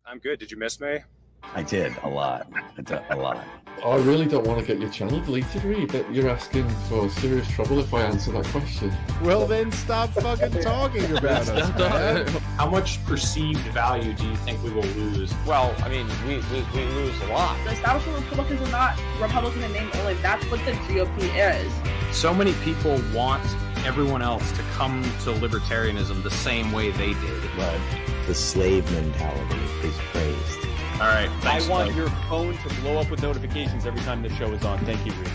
I'm good. Did you miss me? I did a lot. A lot. I really don't want to get your channel deleted, Reed. That you're asking for serious trouble if I answer that question. Well, then stop fucking talking about us, man. How much perceived value do you think we will lose? Well, I mean, we lose a lot. The establishment Republicans are not Republican in name only. That's what the GOP is. So many people want everyone else to come to libertarianism the same way they did. But the slave mentality is praised. All right. I want your phone to blow up with notifications every time the show is on. Thank you, Reed.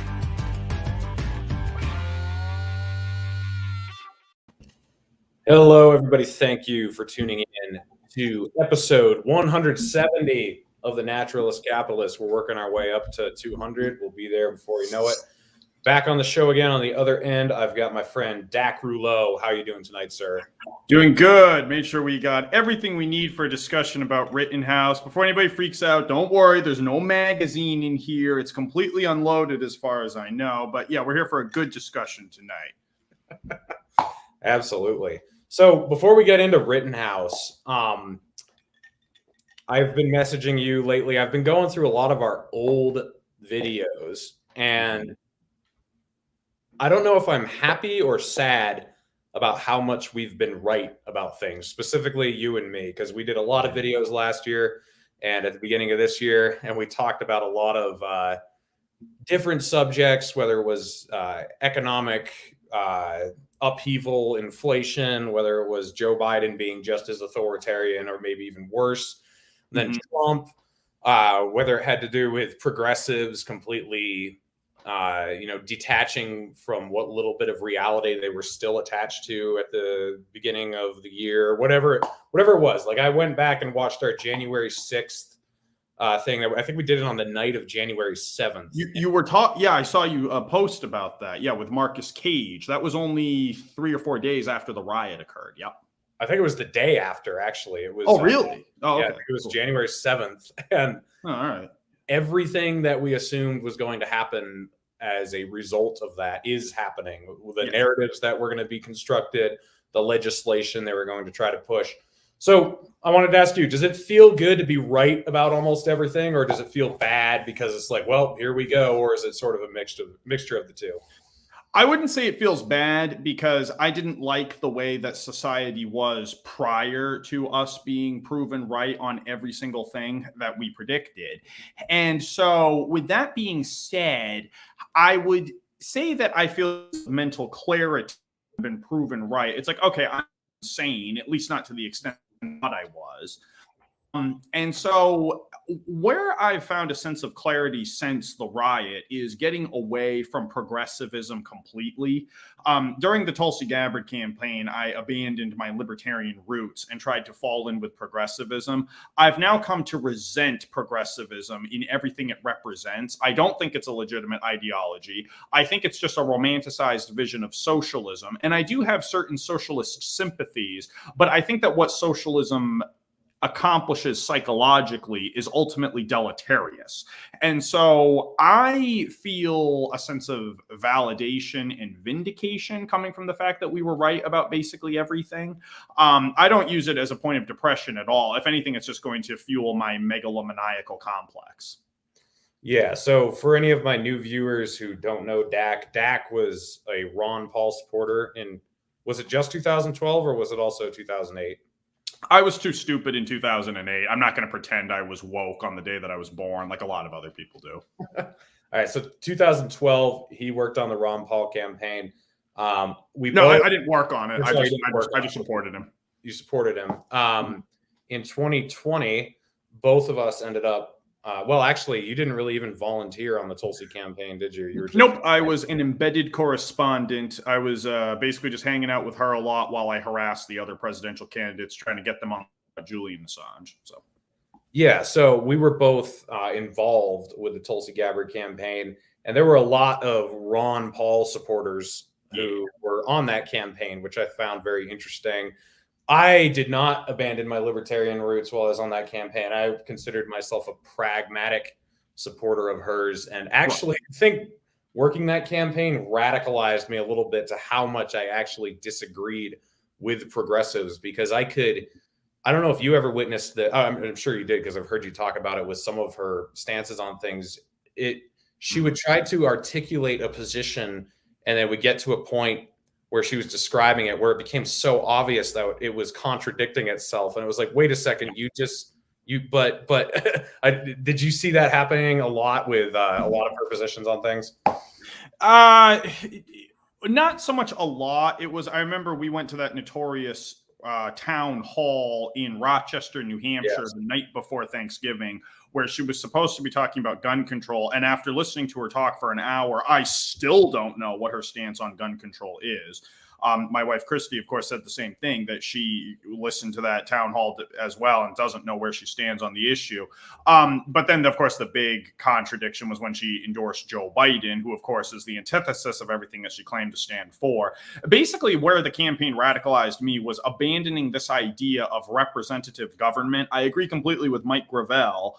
Hello, everybody. Thank you for tuning in to episode 170 of The Naturalist Capitalist. We're working our way up to 200. We'll be there before you know it. Back on the show again on the other end, I've got my friend Dack Rouleau. How are you doing tonight, sir? Doing good. Made sure we got everything we need for a discussion about Rittenhouse. Before anybody freaks out, don't worry. There's no magazine in here. It's completely unloaded as far as I know. But yeah, we're here for a good discussion tonight. Absolutely. So before we get into Rittenhouse, I've been messaging you lately. I've been going through a lot of our old videos, and I don't know if I'm happy or sad about how much we've been right about things, specifically you and me, because we did a lot of videos last year and at the beginning of this year, and we talked about a lot of different subjects, whether it was economic upheaval, inflation, whether it was Joe Biden being just as authoritarian or maybe even worse than Trump, whether it had to do with progressives completely detaching from what little bit of reality they were still attached to at the beginning of the year, whatever it was. Like, I went back and watched our January 6th thing. I think we did it on the night of January 7th. You were talking, yeah, I saw you post about that. Yeah, with Marcus Cage. That was only 3 or 4 days after the riot occurred. Yep. I think it was the day after, actually. It was. Oh, really? Oh, yeah, okay. It was January 7th. And all right. Everything that we assumed was going to happen as a result of that is happening. The narratives that were going to be constructed, the legislation they were going to try to push. So I wanted to ask you, does it feel good to be right about almost everything, or does it feel bad because it's like, well, here we go, or is it sort of a mixture of the two? I wouldn't say it feels bad because I didn't like the way that society was prior to us being proven right on every single thing that we predicted. And so with that being said, I would say that I feel mental clarity has been proven right. It's like, okay, I'm insane, at least not to the extent that I was. And so where I've found a sense of clarity since the riot is getting away from progressivism completely. During the Tulsi Gabbard campaign, I abandoned my libertarian roots and tried to fall in with progressivism. I've now come to resent progressivism in everything it represents. I don't think it's a legitimate ideology. I think it's just a romanticized vision of socialism. And I do have certain socialist sympathies, but I think that what socialism accomplishes psychologically is ultimately deleterious. And so I feel a sense of validation and vindication coming from the fact that we were right about basically everything. I don't use it as a point of depression at all. If anything, it's just going to fuel my megalomaniacal complex. Yeah, so for any of my new viewers who don't know Dack was a Ron Paul supporter in, was it just 2012 or was it also 2008? I was too stupid in 2008. I'm not going to pretend I was woke on the day that I was born, like a lot of other people do. All right, so 2012, he worked on the Ron Paul campaign. I didn't work on it. I just supported him. You supported him. In 2020, both of us ended up. Well, actually, you didn't really even volunteer on the Tulsi campaign, did you? You were just Nope. I was an embedded correspondent. I was basically just hanging out with her a lot while I harassed the other presidential candidates, trying to get them on Julian Assange. So, yeah. So we were both involved with the Tulsi Gabbard campaign, and there were a lot of Ron Paul supporters who were on that campaign, which I found very interesting. I did not abandon my libertarian roots while I was on that campaign. I considered myself a pragmatic supporter of hers. And actually, I think working that campaign radicalized me a little bit to how much I actually disagreed with progressives, because I could I don't know if you ever witnessed that. I'm sure you did because I've heard you talk about it with some of her stances on things. She would try to articulate a position, and then would get to a point where she was describing it, where it became so obvious that it was contradicting itself, and it was like, wait a second, but did you see that happening a lot with a lot of her positions on things? Not so much a lot. I remember we went to that notorious town hall in Rochester, New Hampshire, the night before Thanksgiving, where she was supposed to be talking about gun control. And after listening to her talk for an hour, I still don't know what her stance on gun control is. My wife, Christy, of course, said the same thing, that she listened to that town hall as well and doesn't know where she stands on the issue. But then, of course, the big contradiction was when she endorsed Joe Biden, who, of course, is the antithesis of everything that she claimed to stand for. Basically, where the campaign radicalized me was abandoning this idea of representative government. I agree completely with Mike Gravel,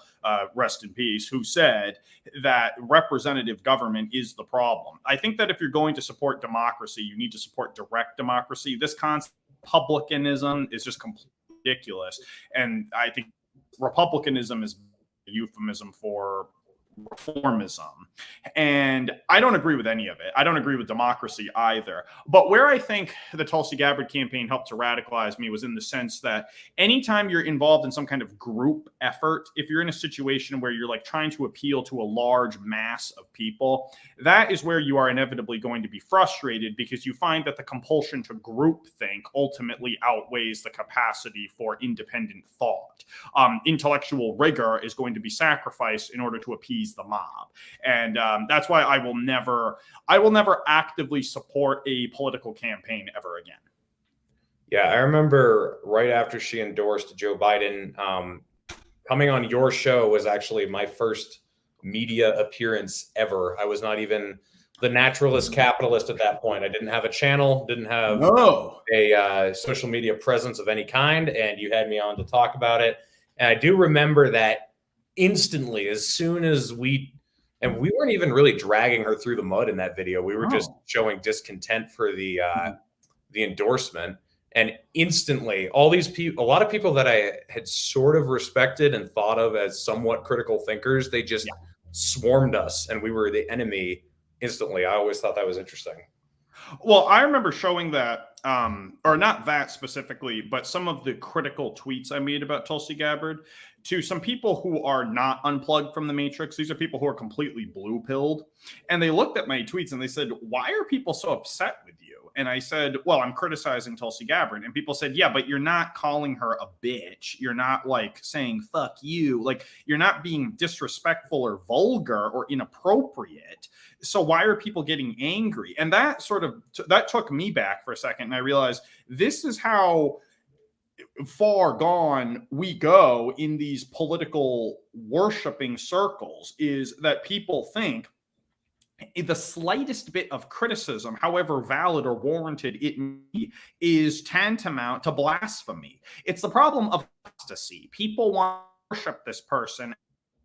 rest in peace, who said that representative government is the problem. I think that if you're going to support democracy, you need to support direct democracy. This concept of republicanism is just completely ridiculous. And I think republicanism is a euphemism for reformism. And I don't agree with any of it. I don't agree with democracy either. But where I think the Tulsi Gabbard campaign helped to radicalize me was in the sense that anytime you're involved in some kind of group effort, if you're in a situation where you're like trying to appeal to a large mass of people, that is where you are inevitably going to be frustrated, because you find that the compulsion to groupthink ultimately outweighs the capacity for independent thought. Intellectual rigor is going to be sacrificed in order to appease the mob. And that's why I will never actively support a political campaign ever again. Yeah, I remember right after she endorsed Joe Biden, coming on your show was actually my first media appearance ever. I was not even the naturalist capitalist at that point. I didn't have a channel, didn't have a social media presence of any kind, and you had me on to talk about it. And I do remember that instantly, as soon as we weren't even really dragging her through the mud in that video. We were just showing discontent for the endorsement. And instantly, all these people, a lot of people that I had sort of respected and thought of as somewhat critical thinkers, they just swarmed us, and we were the enemy instantly. I always thought that was interesting. Well, I remember showing that, or not that specifically, but some of the critical tweets I made about Tulsi Gabbard to some people who are not unplugged from the matrix. These are people who are completely blue-pilled. And they looked at my tweets and they said, why are people so upset with you? And I said, well, I'm criticizing Tulsi Gabbard. And people said, yeah, but you're not calling her a bitch. You're not like saying, fuck you. Like, you're not being disrespectful or vulgar or inappropriate. So why are people getting angry? And that that took me back for a second. And I realized this is how far gone we go in these political worshiping circles, is that people think the slightest bit of criticism, however valid or warranted it may be, is tantamount to blasphemy. It's the problem of apostasy. People want to worship this person,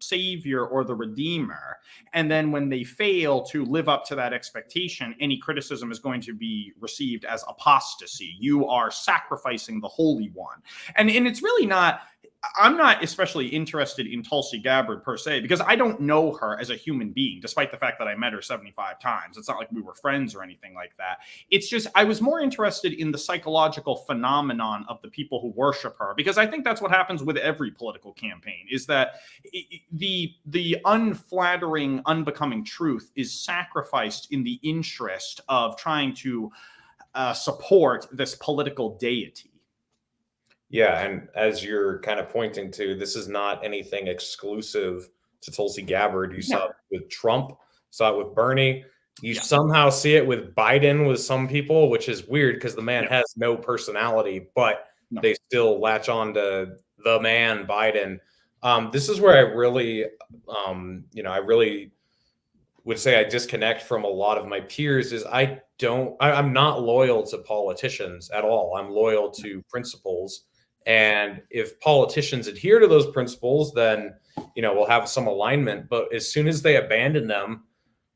savior or the redeemer, and then when they fail to live up to that expectation, any criticism is going to be received as apostasy. You are sacrificing the Holy One. And it's really not, I'm not especially interested in Tulsi Gabbard per se, because I don't know her as a human being, despite the fact that I met her 75 times. It's not like we were friends or anything like that. It's just, I was more interested in the psychological phenomenon of the people who worship her, because I think that's what happens with every political campaign, is that the unflattering, unbecoming truth is sacrificed in the interest of trying to support this political deity. Yeah, and as you're kind of pointing to, this is not anything exclusive to Tulsi Gabbard. You saw it with Trump, saw it with Bernie. You somehow see it with Biden with some people, which is weird because the man has no personality, but they still latch on to the man, Biden. This is where I really, I really would say I disconnect from a lot of my peers. Is I'm not loyal to politicians at all. I'm loyal to principles. And if politicians adhere to those principles, then, we'll have some alignment. But as soon as they abandon them,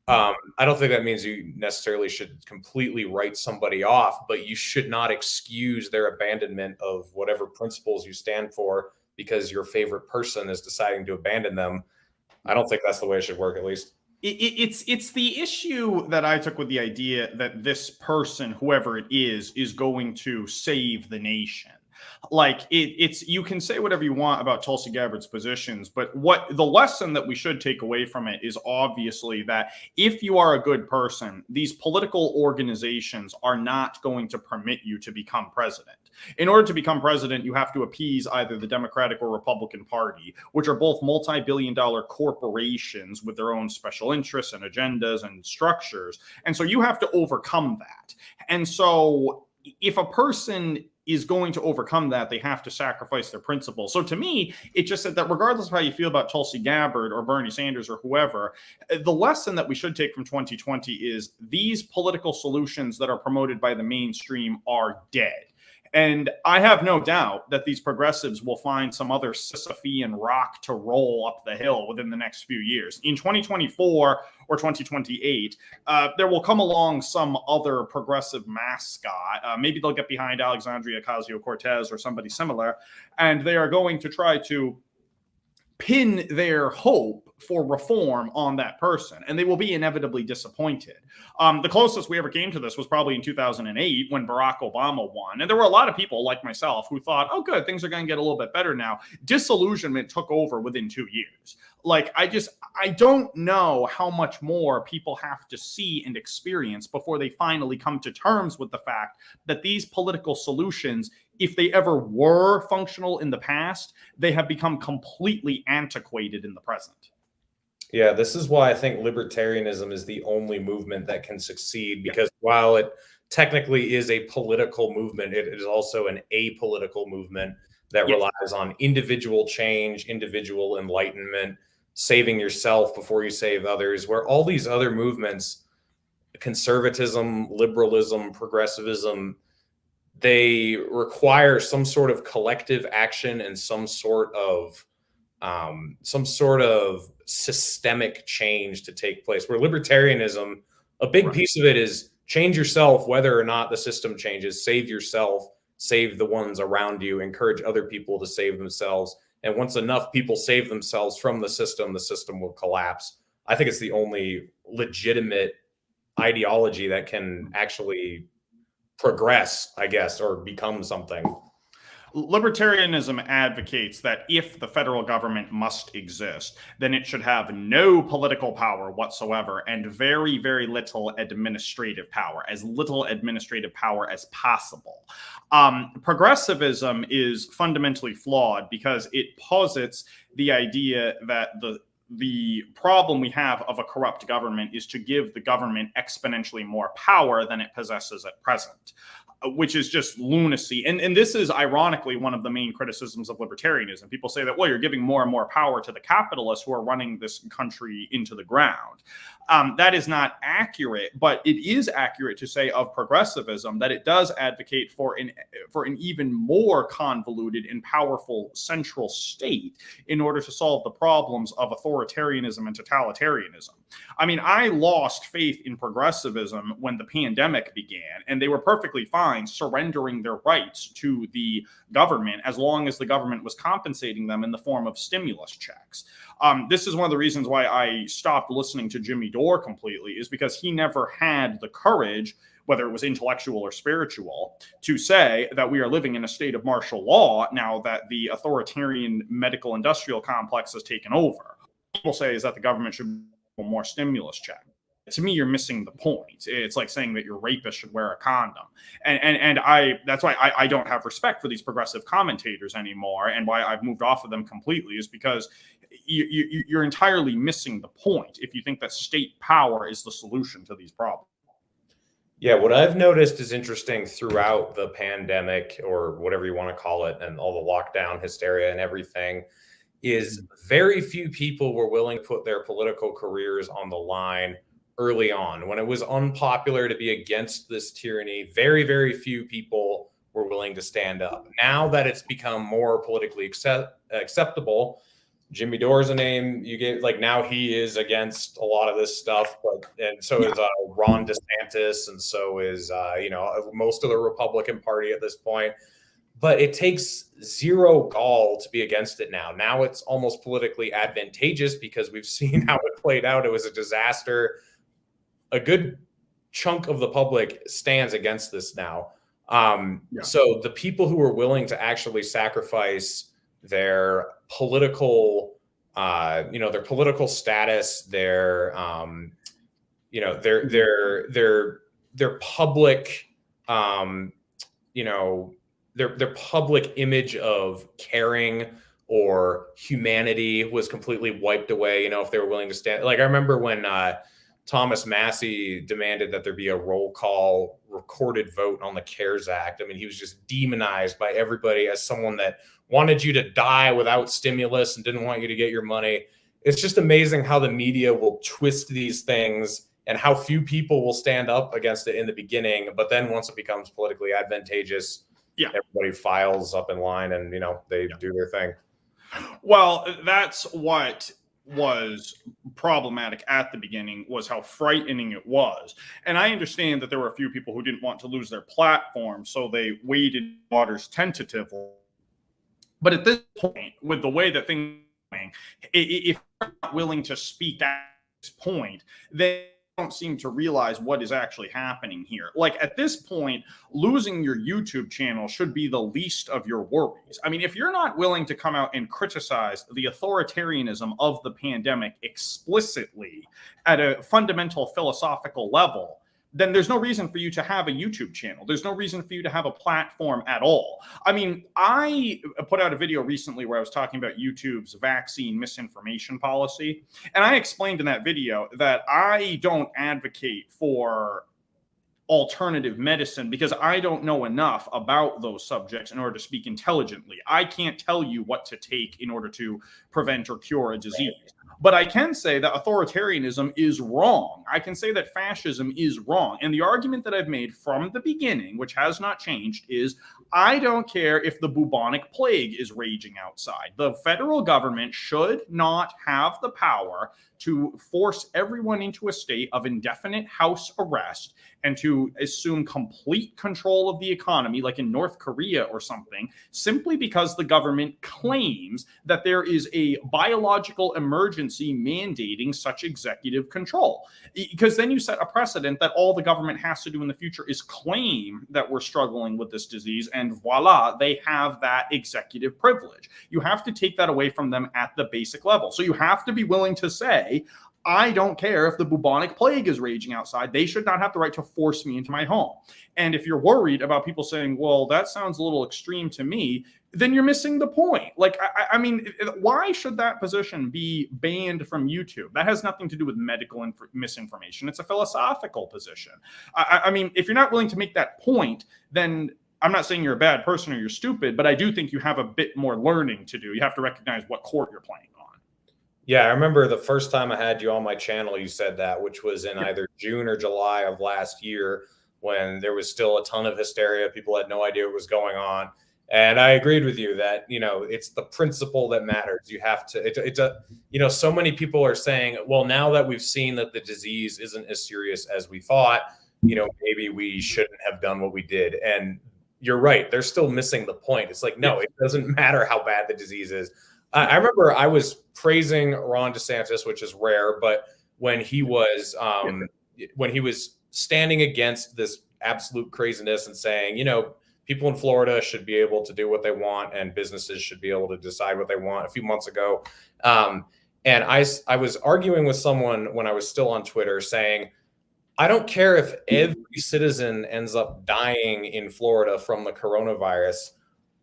I don't think that means you necessarily should completely write somebody off, but you should not excuse their abandonment of whatever principles you stand for because your favorite person is deciding to abandon them. I don't think that's the way it should work, at least. It's the issue that I took with the idea that this person, whoever it is going to save the nation. Like it's you can say whatever you want about Tulsi Gabbard's positions, but what the lesson that we should take away from it is obviously that if you are a good person, these political organizations are not going to permit you to become president. In order to become president, you have to appease either the Democratic or Republican Party, which are both multi-billion-dollar corporations with their own special interests and agendas and structures. And so you have to overcome that. And so if a person is going to overcome that, they have to sacrifice their principles. So to me, it just said that regardless of how you feel about Tulsi Gabbard or Bernie Sanders or whoever, the lesson that we should take from 2020 is these political solutions that are promoted by the mainstream are dead. And I have no doubt that these progressives will find some other Sisyphean rock to roll up the hill within the next few years. In 2024 or 2028, there will come along some other progressive mascot. Maybe they'll get behind Alexandria Ocasio-Cortez or somebody similar, and they are going to try to pin their hope for reform on that person, and they will be inevitably disappointed. The closest we ever came to this was probably in 2008 when Barack Obama won, and there were a lot of people like myself who thought, oh good, things are going to get a little bit better now. Disillusionment took over within 2 years. Like, I don't know how much more people have to see and experience before they finally come to terms with the fact that these political solutions, if they ever were functional in the past, they have become completely antiquated in the present. Yeah, this is why I think libertarianism is the only movement that can succeed, because while it technically is a political movement, it is also an apolitical movement that relies on individual change, individual enlightenment, saving yourself before you save others, where all these other movements, conservatism, liberalism, progressivism, they require some sort of collective action and some sort of systemic change to take place. Where libertarianism, a big piece of it is change yourself, whether or not the system changes. Save yourself, save the ones around you, encourage other people to save themselves. And once enough people save themselves from the system will collapse. I think it's the only legitimate ideology that can actually progress, I guess, or become something. Libertarianism advocates that if the federal government must exist, then it should have no political power whatsoever and very, very little administrative power, as little administrative power as possible. Progressivism is fundamentally flawed because it posits the idea that the problem we have of a corrupt government is to give the government exponentially more power than it possesses at present, which is just lunacy. And this is ironically one of the main criticisms of libertarianism. People say that, well, you're giving more and more power to the capitalists who are running this country into the ground. That is not accurate, but it is accurate to say of progressivism that it does advocate for an even more convoluted and powerful central state in order to solve the problems of authoritarianism and totalitarianism. I mean, I lost faith in progressivism when the pandemic began, and they were perfectly fine surrendering their rights to the government as long as the government was compensating them in the form of stimulus checks. This is one of the reasons why I stopped listening to Jimmy Dore completely, is because he never had the courage, whether it was intellectual or spiritual, to say that we are living in a state of martial law now that the authoritarian medical industrial complex has taken over. People say is that the government should more stimulus check. To me, you're missing the point. It's like saying that your rapist should wear a condom. And that's why I don't have respect for these progressive commentators anymore, and why I've moved off of them completely, is because you're entirely missing the point if you think that state power is the solution to these problems. Yeah, what I've noticed is interesting throughout the pandemic, or whatever you want to call it, and all the lockdown hysteria and everything, is very few people were willing to put their political careers on the line early on. When it was unpopular to be against this tyranny, very, very few people were willing to stand up. Now that it's become more politically acceptable, Jimmy Dore's a name you gave. Like now he is against a lot of this stuff, and so is Ron DeSantis, and so is most of the Republican Party at this point. But it takes zero gall to be against it now. Now it's almost politically advantageous because we've seen how it played out. It was a disaster. A good chunk of the public stands against this now. So the people who are willing to actually sacrifice their political, their political status, their public, their public image of caring or humanity was completely wiped away. If they were willing to stand, like I remember when Thomas Massey demanded that there be a roll call recorded vote on the CARES Act. I mean, he was just demonized by everybody as someone that wanted you to die without stimulus and didn't want you to get your money. It's just amazing how the media will twist these things and how few people will stand up against it in the beginning. But then once it becomes politically advantageous, everybody files up in line and, they do their thing. Well, that's what was problematic at the beginning, was how frightening it was. And I understand that there were a few people who didn't want to lose their platform, so they waded waters tentatively. But at this point, with the way that things are going, if you're not willing to speak at this point, then don't seem to realize what is actually happening here. Like at this point, losing your YouTube channel should be the least of your worries. I mean, if you're not willing to come out and criticize the authoritarianism of the pandemic explicitly at a fundamental philosophical level, then there's no reason for you to have a YouTube channel. There's no reason for you to have a platform at all. I mean, I put out a video recently where I was talking about YouTube's vaccine misinformation policy. And I explained in that video that I don't advocate for alternative medicine because I don't know enough about those subjects in order to speak intelligently. I can't tell you what to take in order to prevent or cure a disease. But I can say that authoritarianism is wrong. I can say that fascism is wrong. And the argument that I've made from the beginning, which has not changed, is I don't care if the bubonic plague is raging outside. The federal government should not have the power to force everyone into a state of indefinite house arrest and to assume complete control of the economy, like in North Korea or something, simply because the government claims that there is a biological emergency mandating such executive control. Because then you set a precedent that all the government has to do in the future is claim that we're struggling with this disease, and voila, they have that executive privilege. You have to take that away from them at the basic level. So you have to be willing to say, I don't care if the bubonic plague is raging outside. They should not have the right to force me into my home. And if you're worried about people saying, well, that sounds a little extreme to me, then you're missing the point. Like, I mean, why should that position be banned from YouTube? That has nothing to do with medical misinformation. It's a philosophical position. I mean, if you're not willing to make that point, then I'm not saying you're a bad person or you're stupid, but I do think you have a bit more learning to do. You have to recognize what court you're playing on. Yeah, I remember the first time I had you on my channel, you said that, which was in either June or July of last year, when there was still a ton of hysteria. People had no idea what was going on. And I agreed with you that, it's the principle that matters. You have to, so many people are saying, well, now that we've seen that the disease isn't as serious as we thought, maybe we shouldn't have done what we did. And you're right. They're still missing the point. It's like, no, it doesn't matter how bad the disease is. I remember I was praising Ron DeSantis, which is rare, but when he was standing against this absolute craziness and saying, people in Florida should be able to do what they want and businesses should be able to decide what they want a few months ago. And I was arguing with someone when I was still on Twitter saying, I don't care if every citizen ends up dying in Florida from the coronavirus.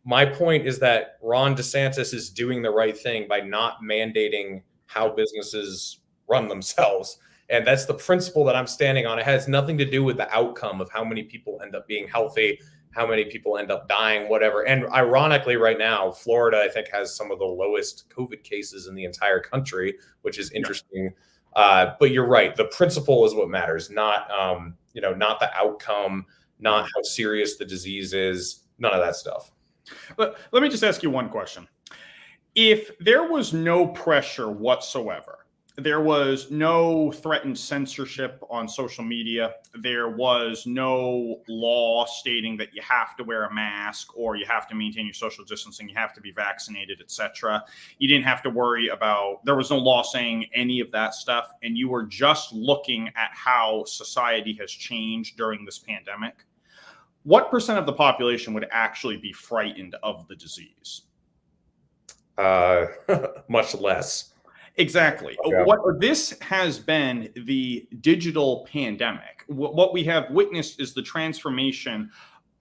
My point is that Ron DeSantis is doing the right thing by not mandating how businesses run themselves. And that's the principle that I'm standing on. It has nothing to do with the outcome of how many people end up being healthy, how many people end up dying, whatever. And ironically, right now, Florida, I think, has some of the lowest COVID cases in the entire country, which is interesting. But you're right. The principle is what matters, not the outcome, not how serious the disease is, none of that stuff. But let me just ask you one question. If there was no pressure whatsoever, there was no threatened censorship on social media, there was no law stating that you have to wear a mask or you have to maintain your social distancing, you have to be vaccinated, etc. You didn't have to worry about, there was no law saying any of that stuff, and you were just looking at how society has changed during this pandemic. What percent of the population would actually be frightened of the disease? Much less. Exactly. Okay. What this has been the digital pandemic. What we have witnessed is the transformation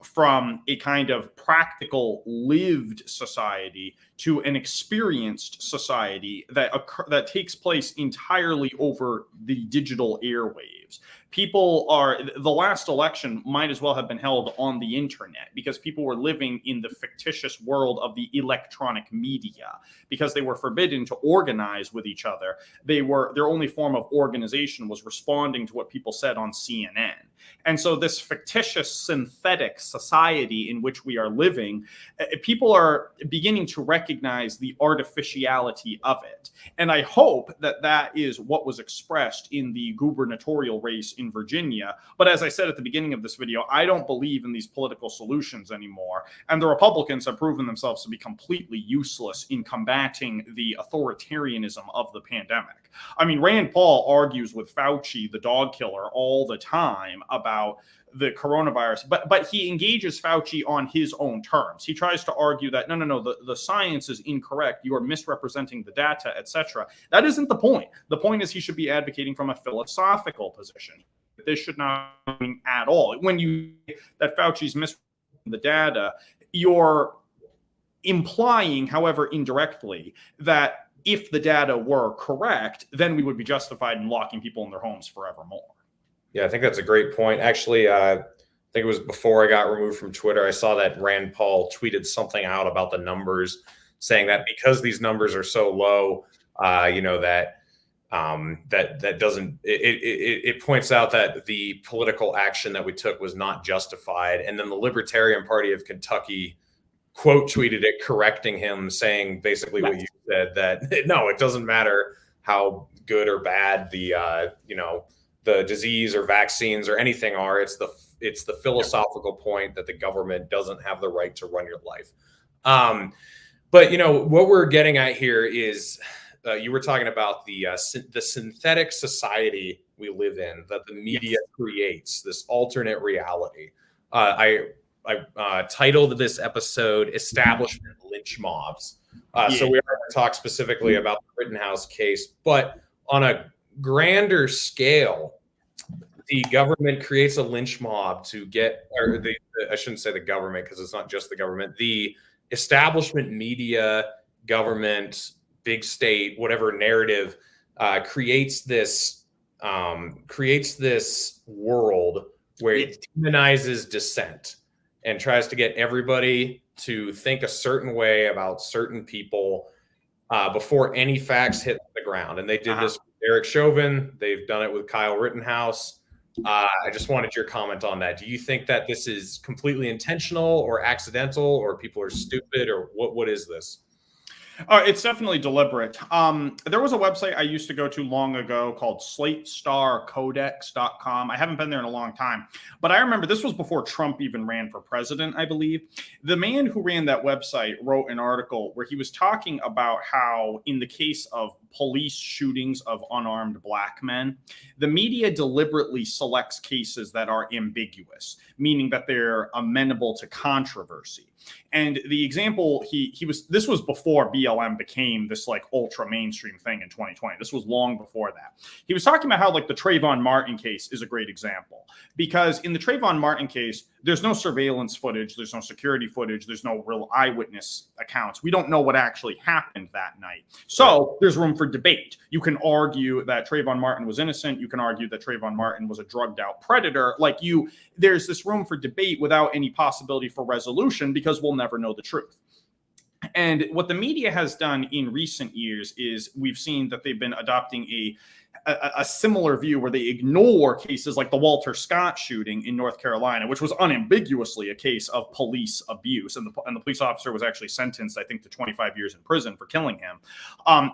from a kind of practical, lived society to an experienced society that takes place entirely over the digital airwaves. People are, the last election might as well have been held on the internet because people were living in the fictitious world of the electronic media because they were forbidden to organize with each other. Their only form of organization was responding to what people said on CNN. And so this fictitious synthetic society in which we are living, people are beginning to recognize the artificiality of it. And I hope that that is what was expressed in the gubernatorial race in Virginia. But as I said at the beginning of this video, I don't believe in these political solutions anymore. And the Republicans have proven themselves to be completely useless in combating the authoritarianism of the pandemic. I mean, Rand Paul argues with Fauci, the dog killer, all the time about the coronavirus, but he engages Fauci on his own terms. He tries to argue that no, the science is incorrect. You are misrepresenting the data, etc. That isn't the point. The point is he should be advocating from a philosophical position. This should not mean at all. When you that Fauci's misrepresenting the data, you're implying, however indirectly, that if the data were correct, then we would be justified in locking people in their homes forevermore. Yeah, I think that's a great point. Actually, I think it was before I got removed from Twitter, I saw that Rand Paul tweeted something out about the numbers, saying that because these numbers are so low, that doesn't, it points out that the political action that we took was not justified. And then the Libertarian Party of Kentucky quote tweeted it, correcting him, saying basically what you said, that no, it doesn't matter how good or bad the disease or vaccines or anything are. It's the philosophical point that the government doesn't have the right to run your life. But what we're getting at here is you were talking about the synthetic society we live in, that the media creates, this alternate reality. I titled this episode "Establishment Lynch Mobs." So we are going to talk specifically about the Rittenhouse case, but on a grander scale, the government creates a lynch mob to get, I shouldn't say the government because it's not just the government, the establishment media, government, big state, whatever narrative, creates this world where it demonizes dissent and tries to get everybody to think a certain way about certain people before any facts hit the ground. And they did this with Derek Chauvin. They've done it with Kyle Rittenhouse. I just wanted your comment on that. Do you think that this is completely intentional or accidental, or people are stupid, or what is this? It's definitely deliberate. There was a website I used to go to long ago called SlatestarCodex.com. I haven't been there in a long time, but I remember this was before Trump even ran for president, I believe. The man who ran that website wrote an article where he was talking about how in the case of police shootings of unarmed black men, the media deliberately selects cases that are ambiguous, meaning that they're amenable to controversy. And the example this was before BLM became this like ultra mainstream thing in 2020. This was long before that. He was talking about how like the Trayvon Martin case is a great example, because in the Trayvon Martin case, there's no surveillance footage, there's no security footage, there's no real eyewitness accounts. We don't know what actually happened that night. So there's room for debate. You can argue that Trayvon Martin was innocent. You can argue that Trayvon Martin was a drugged out predator. There's this room for debate without any possibility for resolution, because we'll never know the truth. And what the media has done in recent years is we've seen that they've been adopting a similar view where they ignore cases like the Walter Scott shooting in North Carolina, which was unambiguously a case of police abuse. And the police officer was actually sentenced, I think, to 25 years in prison for killing him.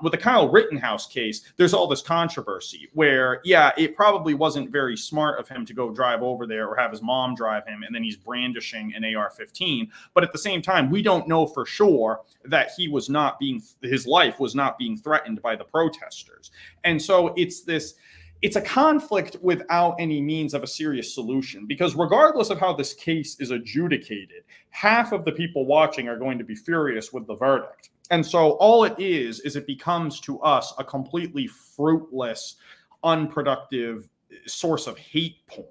With the Kyle Rittenhouse case, there's all this controversy where, yeah, it probably wasn't very smart of him to go drive over there or have his mom drive him, and then he's brandishing an AR-15. But at the same time, we don't know for sure that his life was not being threatened by the protesters. And so it's a conflict without any means of a serious solution, because regardless of how this case is adjudicated, half of the people watching are going to be furious with the verdict. And so all it is it becomes to us a completely fruitless, unproductive source of hate porn.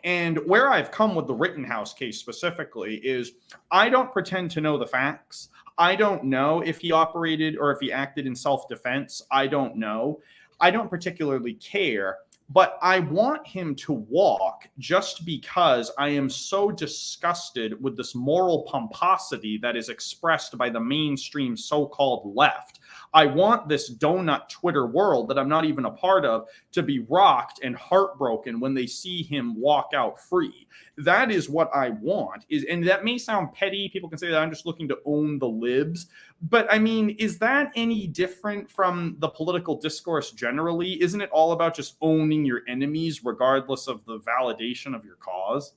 And where I've come with the Rittenhouse case specifically is I don't pretend to know the facts. I don't know if he operated or if he acted in self-defense. I don't know. I don't particularly care, but I want him to walk just because I am so disgusted with this moral pomposity that is expressed by the mainstream so-called left. I want this donut Twitter world that I'm not even a part of to be rocked and heartbroken when they see him walk out free. That is what I want. And that may sound petty. People can say that I'm just looking to own the libs. But I mean, is that any different from the political discourse generally? Isn't it all about just owning your enemies regardless of the validation of your cause?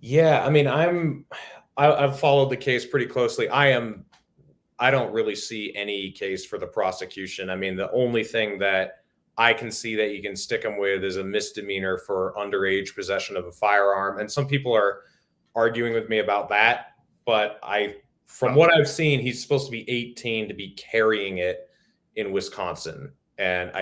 Yeah, I mean, I've followed the case pretty closely. I don't really see any case for the prosecution. I mean, the only thing that I can see that you can stick him with is a misdemeanor for underage possession of a firearm. And some people are arguing with me about that. But from what I've seen, he's supposed to be 18 to be carrying it in Wisconsin. And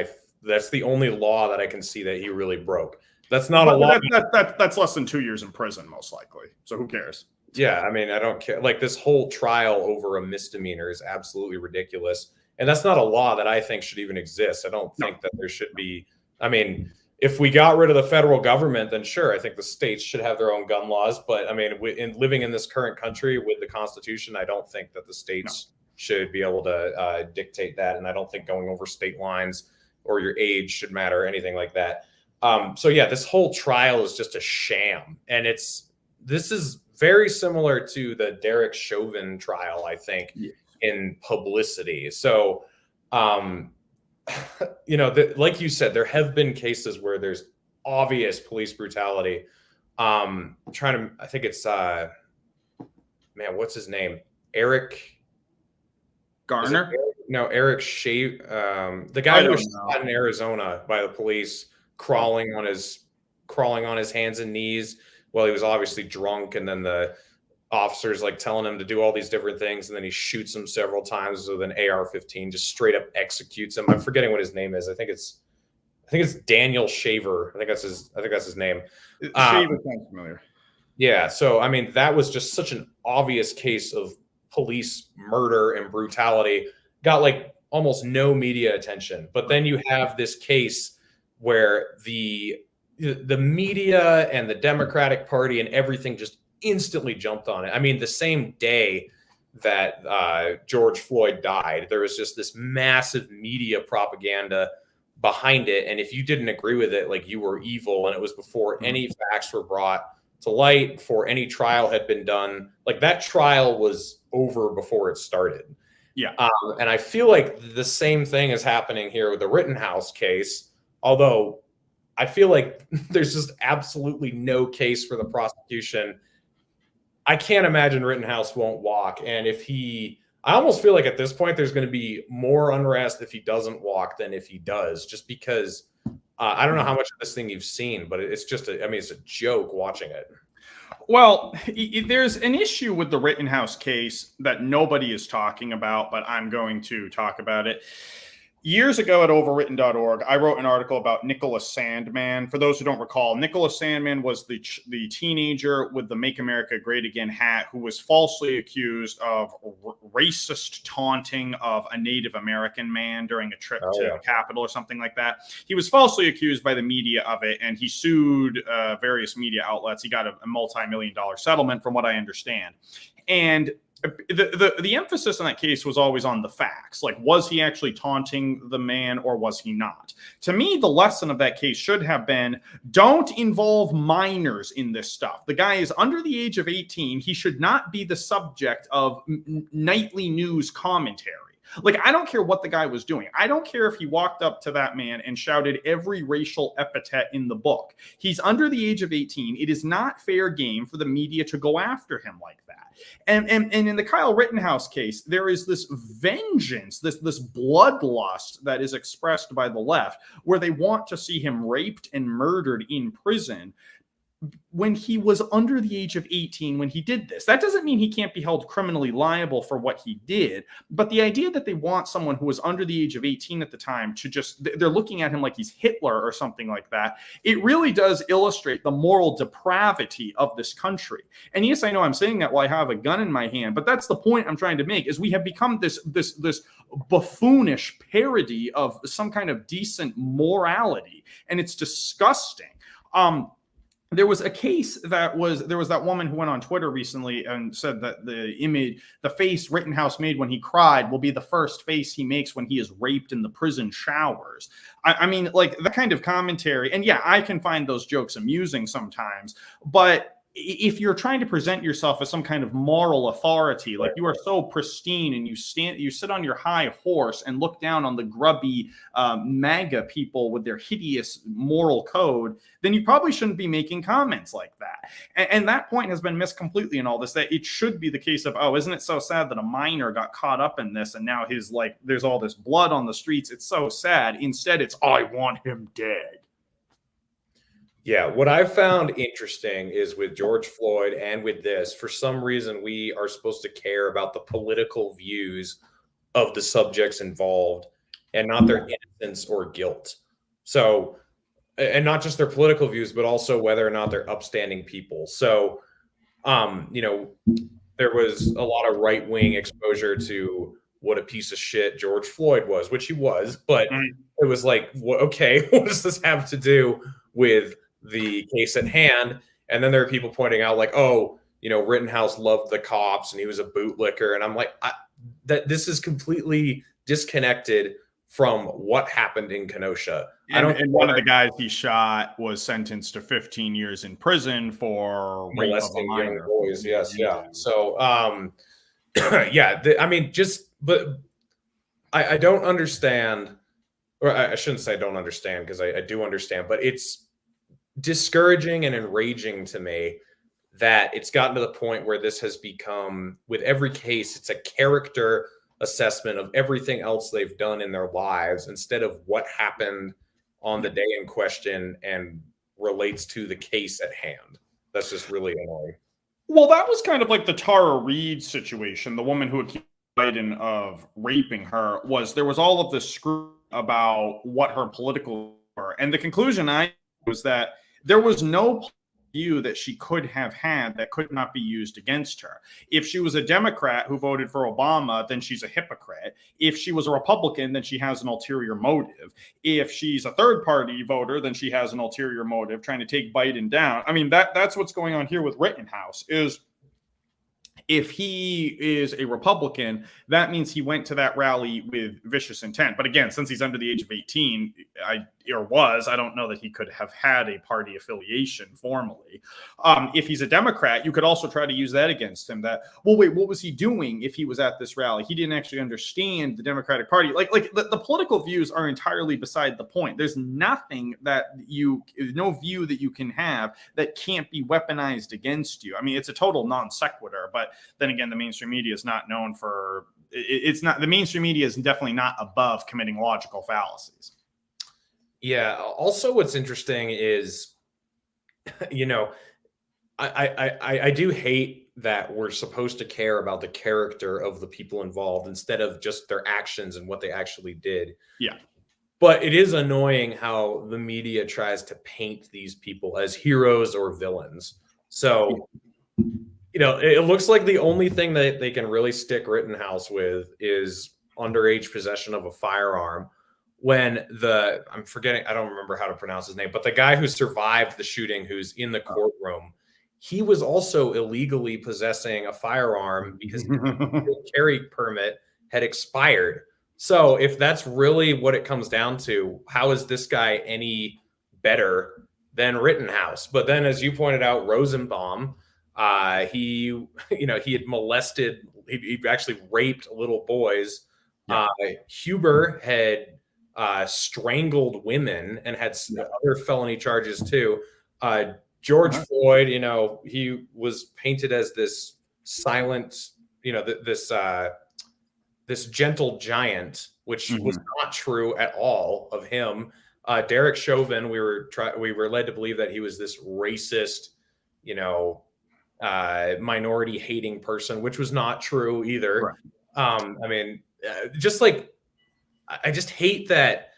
that's the only law that I can see that he really broke. That's not a law. That's less than 2 years in prison, most likely. So who cares? Yeah, I mean, I don't care. Like, this whole trial over a misdemeanor is absolutely ridiculous. And that's not a law that I think should even exist. I don't think that there should be. I mean, if we got rid of the federal government, then sure, I think the states should have their own gun laws. But I mean, living in this current country with the Constitution, I don't think that the states should be able to dictate that. And I don't think going over state lines or your age should matter or anything like that. So yeah, this whole trial is just a sham. And this is very similar to the Derek Chauvin trial, I think, in publicity. So, you know, like you said, there have been cases where there's obvious police brutality. I think it's, man, what's his name? Eric Garner? Eric Shea, the guy who was shot in Arizona by the police, crawling on his hands and knees. Well, he was obviously drunk, and then the officers like telling him to do all these different things, and then he shoots him several times with an AR-15, just straight up executes him. I'm forgetting what his name is. I think it's Daniel Shaver. I think that's his name. Shaver sounds familiar. Yeah. So I mean, that was just such an obvious case of police murder and brutality. Got like almost no media attention. But then you have this case where the media and the Democratic Party and everything just instantly jumped on it. I mean, the same day that George Floyd died, there was just this massive media propaganda behind it. And if you didn't agree with it, like, you were evil. And it was before any facts were brought to light, before any trial had been done. Like, that trial was over before it started. Yeah. And I feel like the same thing is happening here with the Rittenhouse case. Although I feel like there's just absolutely no case for the prosecution. I can't imagine Rittenhouse won't walk. And I almost feel like at this point, there's going to be more unrest if he doesn't walk than if he does, just because I don't know how much of this thing you've seen, but it's just, it's a joke watching it. Well, there's an issue with the Rittenhouse case that nobody is talking about, but I'm going to talk about it. Years ago at overwritten.org, I wrote an article about Nicholas Sandmann. For those who don't recall, Nicholas Sandmann was the teenager with the Make America Great Again hat who was falsely accused of racist taunting of a Native American man during a trip to the Capitol or something like that. He was falsely accused by the media of it, and he sued various media outlets. He got a multi-million-dollar settlement, from what I understand. And the emphasis in that case was always on the facts. Like, was he actually taunting the man or was he not? To me, the lesson of that case should have been, don't involve minors in this stuff. The guy is under the age of 18. He should not be the subject of nightly news commentary. Like, I don't care what the guy was doing. I don't care if he walked up to that man and shouted every racial epithet in the book. He's under the age of 18. It is not fair game for the media to go after him like that. And in the Kyle Rittenhouse case, there is this vengeance, this bloodlust that is expressed by the left, where they want to see him raped and murdered in prison when he was under the age of 18 when he did this. That doesn't mean he can't be held criminally liable for what he did, but the idea that they want someone who was under the age of 18 at the time to just, they're looking at him like he's Hitler or something like that, it really does illustrate the moral depravity of this country. And yes, I know I'm saying that while I have a gun in my hand, but that's the point I'm trying to make, is we have become this buffoonish parody of some kind of decent morality, and it's disgusting. There was a case there was that woman who went on Twitter recently and said that the face Rittenhouse made when he cried will be the first face he makes when he is raped in the prison showers. I mean, like, that kind of commentary. And yeah, I can find those jokes amusing sometimes, but if you're trying to present yourself as some kind of moral authority, like you are so pristine and you sit on your high horse and look down on the grubby MAGA people with their hideous moral code, then you probably shouldn't be making comments like that. And that point has been missed completely in all this, that it should be the case of, oh, isn't it so sad that a minor got caught up in this and now there's all this blood on the streets. It's so sad. Instead, it's, I want him dead. Yeah, what I've found interesting is with George Floyd and with this, for some reason, we are supposed to care about the political views of the subjects involved and not their innocence or guilt. So, and not just their political views, but also whether or not they're upstanding people. So, there was a lot of right-wing exposure to what a piece of shit George Floyd was, which he was, but it was like, okay, what does this have to do with the case at hand? And then there are people pointing out like, oh, Rittenhouse loved the cops and he was a bootlicker. And I'm like, that this is completely disconnected from what happened in Kenosha. And one of the guys he shot was sentenced to 15 years in prison for molesting young boys. Yes. Yeah. So, but I don't understand, or I shouldn't say I don't understand, because I do understand, but it's discouraging and enraging to me that it's gotten to the point where this has become, with every case, it's a character assessment of everything else they've done in their lives instead of what happened on the day in question and relates to the case at hand. That's just really annoying. Well, that was kind of like the Tara Reid situation. The woman who accused Biden of raping her, there was all of this screw about what her political were. And the conclusion was that there was no view that she could have had that could not be used against her. If she was a Democrat who voted for Obama, then she's a hypocrite. If she was a Republican, then she has an ulterior motive. If she's a third party voter, then she has an ulterior motive trying to take Biden down. I mean, that's what's going on here with Rittenhouse. Is if he is a Republican, that means he went to that rally with vicious intent. But again, since he's under the age of 18, I don't know that he could have had a party affiliation formally. If he's a Democrat, you could also try to use that against him. That, well, wait, what was he doing if he was at this rally? He didn't actually understand the Democratic Party. Like the political views are entirely beside the point. There's nothing no view that you can have that can't be weaponized against you. I mean, it's a total non sequitur, but then again, the mainstream media is not known for, the mainstream media is definitely not above committing logical fallacies. Yeah. Also, what's interesting is, I do hate that we're supposed to care about the character of the people involved instead of just their actions and what they actually did. Yeah. But it is annoying how the media tries to paint these people as heroes or villains. So, it looks like the only thing that they can really stick Rittenhouse with is underage possession of a firearm. When I don't remember how to pronounce his name, but the guy who survived the shooting, who's in the courtroom, he was also illegally possessing a firearm because his carry permit had expired. So if that's really what it comes down to, how is this guy any better than Rittenhouse? But then, as you pointed out, Rosenbaum, he had molested, he actually raped little boys. Yeah. Huber had strangled women and had other felony charges too. George Floyd, he was painted as this silent, this gentle giant, which was not true at all of him. Derek Chauvin, we were led to believe that he was this racist, minority hating person, which was not true either. Right. I just hate that,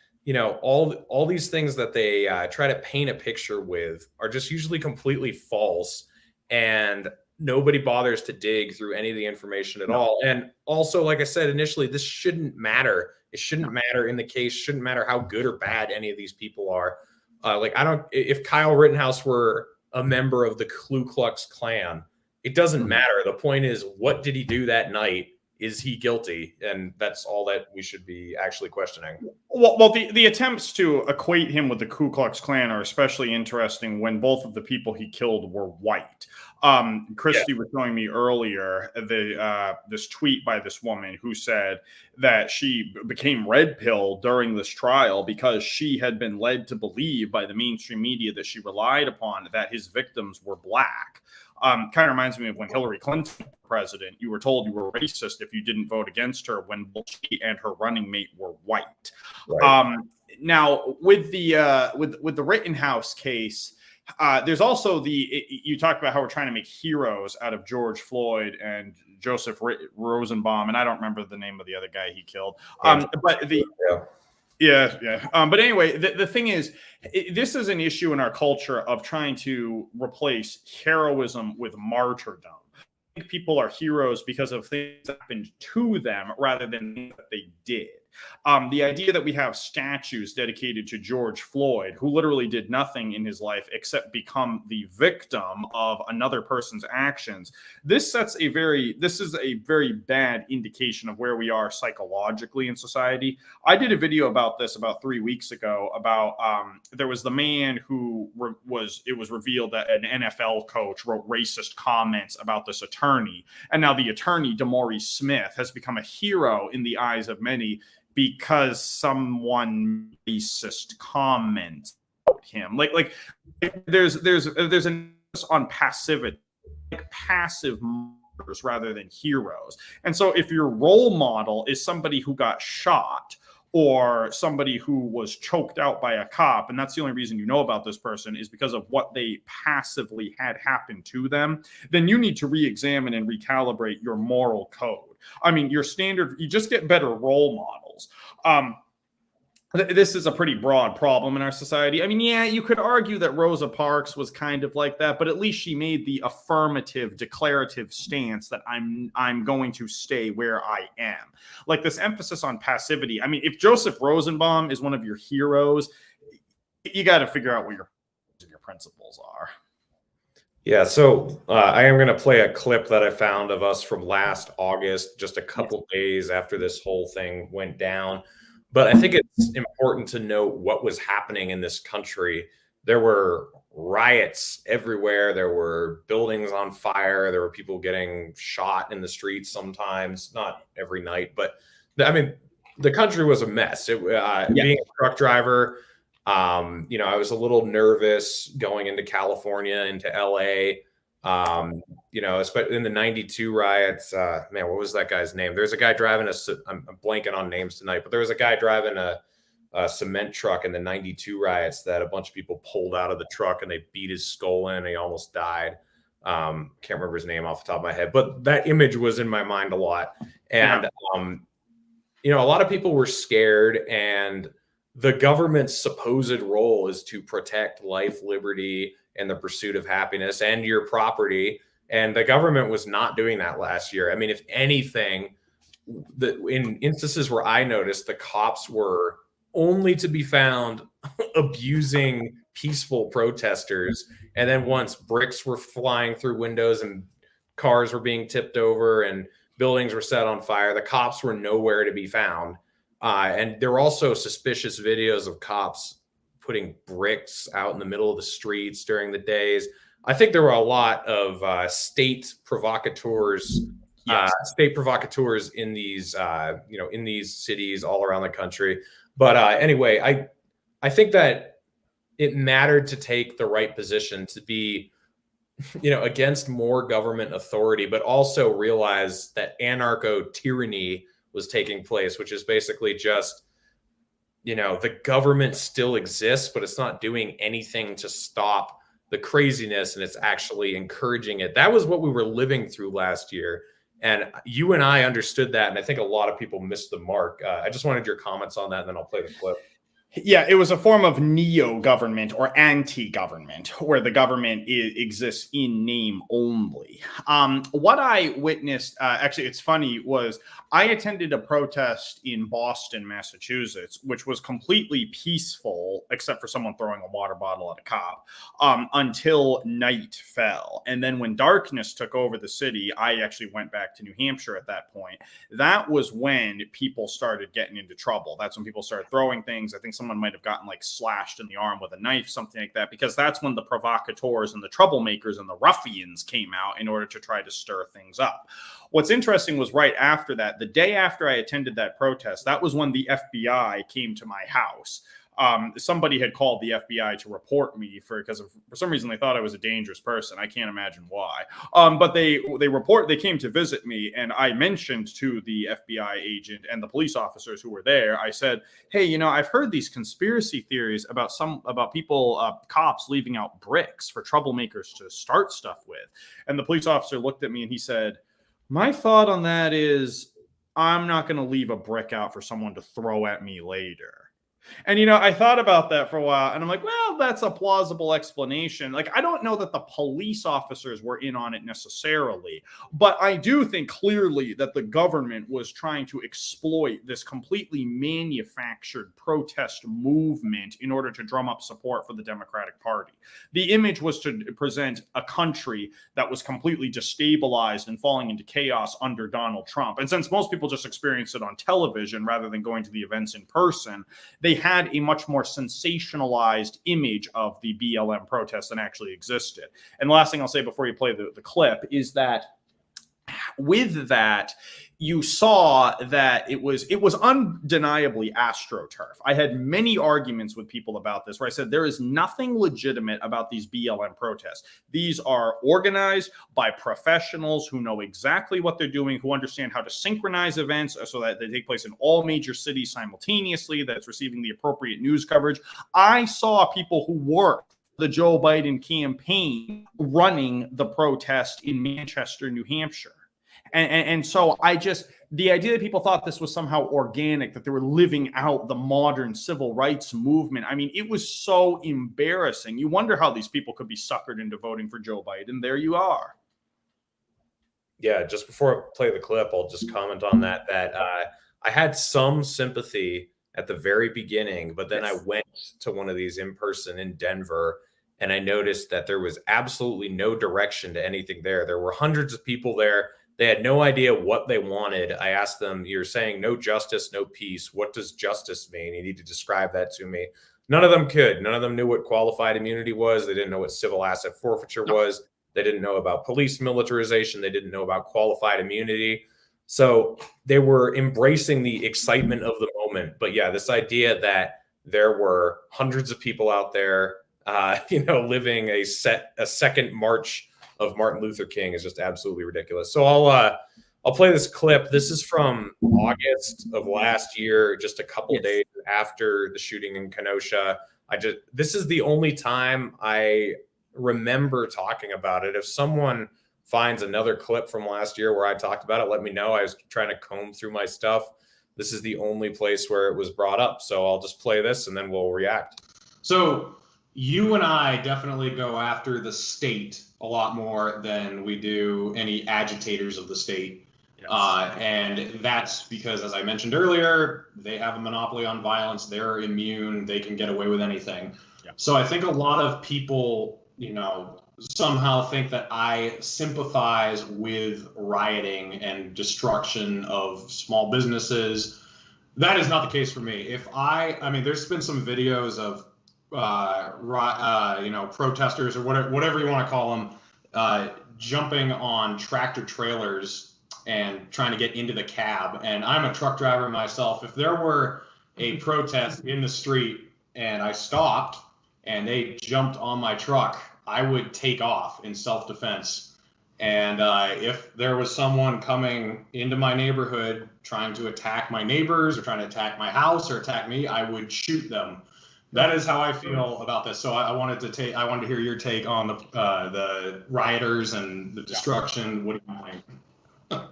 all these things that they try to paint a picture with are just usually completely false, and nobody bothers to dig through any of the information at all. And also, like I said initially, this shouldn't matter. It shouldn't matter in the case. Shouldn't matter how good or bad any of these people are. If Kyle Rittenhouse were a member of the Ku Klux Klan, it doesn't matter. The point is, what did he do that night? Is he guilty? And that's all that we should be actually questioning. Well, the attempts to equate him with the Ku Klux Klan are especially interesting when both of the people he killed were white. Christy was showing me earlier this tweet by this woman who said that she became red pill during this trial because she had been led to believe by the mainstream media that she relied upon that his victims were black. Kind of reminds me of when Hillary Clinton was president. You were told you were racist if you didn't vote against her when both she and her running mate were white. Right. Now, with the Rittenhouse case, there's also you talked about how we're trying to make heroes out of George Floyd and Joseph Rosenbaum, and I don't remember the name of the other guy he killed. But anyway, the thing is, this is an issue in our culture of trying to replace heroism with martyrdom. I think people are heroes because of things that happened to them rather than things that they did. The idea that we have statues dedicated to George Floyd, who literally did nothing in his life except become the victim of another person's actions, this is a very bad indication of where we are psychologically in society. I did a video about this about 3 weeks ago about there was the man who it was revealed that an NFL coach wrote racist comments about this attorney, and now the attorney, DeMaurice Smith, has become a hero in the eyes of many because someone racist comments about him. Like there's an emphasis on passivity, like passive martyrs rather than heroes. And so if your role model is somebody who got shot or somebody who was choked out by a cop, and that's the only reason you know about this person is because of what they passively had happen to them, then you need to re-examine and recalibrate your moral code. I mean, you just get better role models. This is a pretty broad problem in our society. I mean, yeah, you could argue that Rosa Parks was kind of like that, but at least she made the affirmative, declarative stance that I'm going to stay where I am. Like this emphasis on passivity. I mean, if Joseph Rosenbaum is one of your heroes, you got to figure out what your principles are. Yeah, so I am going to play a clip that I found of us from last August, just a couple days after this whole thing went down. But I think it's important to note what was happening in this country. There were riots everywhere. There were buildings on fire. There were people getting shot in the streets sometimes, not every night. But, I mean, the country was a mess. Being a truck driver, I was a little nervous going into California, into LA, especially in the 92 riots. Man, what was that guy's name? There's a guy driving I'm blanking on names tonight, but there was a guy driving a cement truck in the 92 riots that a bunch of people pulled out of the truck and they beat his skull in and he almost died. Can't remember his name off the top of my head, but that image was in my mind a lot. And, a lot of people were scared, and the government's supposed role is to protect life, liberty, and the pursuit of happiness and your property. And the government was not doing that last year. I mean, if anything, in instances where I noticed, the cops were only to be found abusing peaceful protesters. And then once bricks were flying through windows and cars were being tipped over and buildings were set on fire, the cops were nowhere to be found. And there were also suspicious videos of cops putting bricks out in the middle of the streets during the days. I think there were a lot of state provocateurs in these, in these cities all around the country. But anyway, I think that it mattered to take the right position, to be, against more government authority, but also realize that anarcho-tyranny was taking place, which is basically just, the government still exists, but it's not doing anything to stop the craziness, and it's actually encouraging it. That was what we were living through last year. And you and I understood that. And I think a lot of people missed the mark. I just wanted your comments on that, and then I'll play the clip. Yeah, it was a form of neo-government or anti-government, where the government exists in name only. What I witnessed, actually, it's funny, was I attended a protest in Boston, Massachusetts, which was completely peaceful, except for someone throwing a water bottle at a cop, until night fell. And then when darkness took over the city, I actually went back to New Hampshire at that point. That was when people started getting into trouble. That's when people started throwing things. I think someone might have gotten slashed in the arm with a knife, something like that, because that's when the provocateurs and the troublemakers and the ruffians came out in order to try to stir things up. What's interesting was right after that, the day after I attended that protest, that was when the FBI came to my house. Somebody had called the FBI to report me for some reason they thought I was a dangerous person. I can't imagine why. But they came to visit me, and I mentioned to the FBI agent and the police officers who were there, I said, hey, I've heard these conspiracy theories about people, cops leaving out bricks for troublemakers to start stuff with. And the police officer looked at me and he said, my thought on that is I'm not going to leave a brick out for someone to throw at me later. And, I thought about that for a while, and I'm like, well, that's a plausible explanation. I don't know that the police officers were in on it necessarily, but I do think clearly that the government was trying to exploit this completely manufactured protest movement in order to drum up support for the Democratic Party. The image was to present a country that was completely destabilized and falling into chaos under Donald Trump. And since most people just experienced it on television rather than going to the events in person, they had a much more sensationalized image of the BLM protests than actually existed. And the last thing I'll say before you play the clip is that with that, you saw that it was undeniably astroturf. I had many arguments with people about this where I said there is nothing legitimate about these BLM protests. These are organized by professionals who know exactly what they're doing, who understand how to synchronize events so that they take place in all major cities simultaneously, that it's receiving the appropriate news coverage. I saw people who worked the Joe Biden campaign running the protest in Manchester, New Hampshire. And so the idea that people thought this was somehow organic, that they were living out the modern civil rights movement, it was so embarrassing. You wonder how these people could be suckered into voting for Joe Biden. There you are. Yeah, just before I play the clip, I'll just comment on that I had some sympathy at the very beginning, but then I went to one of these in person in Denver, and I noticed that there was absolutely no direction to anything there. There were hundreds of people there. They had no idea what they wanted. I asked them, you're saying no justice, no peace. What does justice mean? You need to describe that to me. None of them could. None of them knew what qualified immunity was. They didn't know what civil asset forfeiture was. They didn't know about police militarization. They didn't know about qualified immunity. So they were embracing the excitement of the moment. But yeah, this idea that there were hundreds of people out there, living a second march of Martin Luther King is just absolutely ridiculous. So I'll play this clip. This is from August of last year, just a couple days after the shooting in Kenosha. This is the only time I remember talking about it. If someone finds another clip from last year where I talked about it, let me know. I was trying to comb through my stuff. This is the only place where it was brought up. So I'll just play this and then we'll react. So you and I definitely go after the state a lot more than we do any agitators of the state. Yes. And that's because, as I mentioned earlier, they have a monopoly on violence. They're immune. They can get away with anything. So I think a lot of people, somehow think that I sympathize with rioting and destruction of small businesses. That is not the case for me. I mean, there's been some videos of, protesters or whatever you want to call them, jumping on tractor trailers and trying to get into the cab. And I'm a truck driver myself. If there were a protest in the street and I stopped and they jumped on my truck, I would take off in self-defense. And if there was someone coming into my neighborhood trying to attack my neighbors or trying to attack my house or attack me, I would shoot them. That is how I feel about this. So I wanted to hear your take on the rioters and the destruction. What do you think?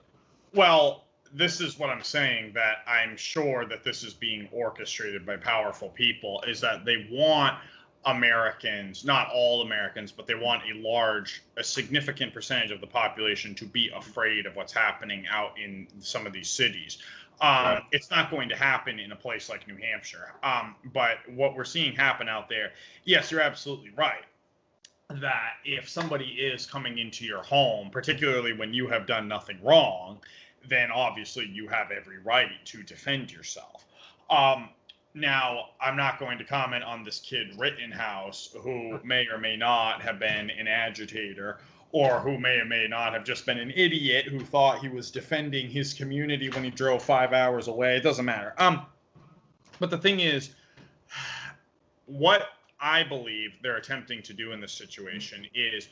Well, this is what I'm saying, that I'm sure that this is being orchestrated by powerful people, is that they want Americans, not all Americans, but they want a significant percentage of the population to be afraid of what's happening out in some of these cities. Right. It's not going to happen in a place like New Hampshire. But what we're seeing happen out there, yes, you're absolutely right, that if somebody is coming into your home, particularly when you have done nothing wrong, then obviously you have every right to defend yourself. Now, I'm not going to comment on this kid Rittenhouse, who may or may not have been an agitator, or who may or may not have just been an idiot who thought he was defending his community when he drove 5 hours away. It doesn't matter. But the thing is, what I believe they're attempting to do in this situation is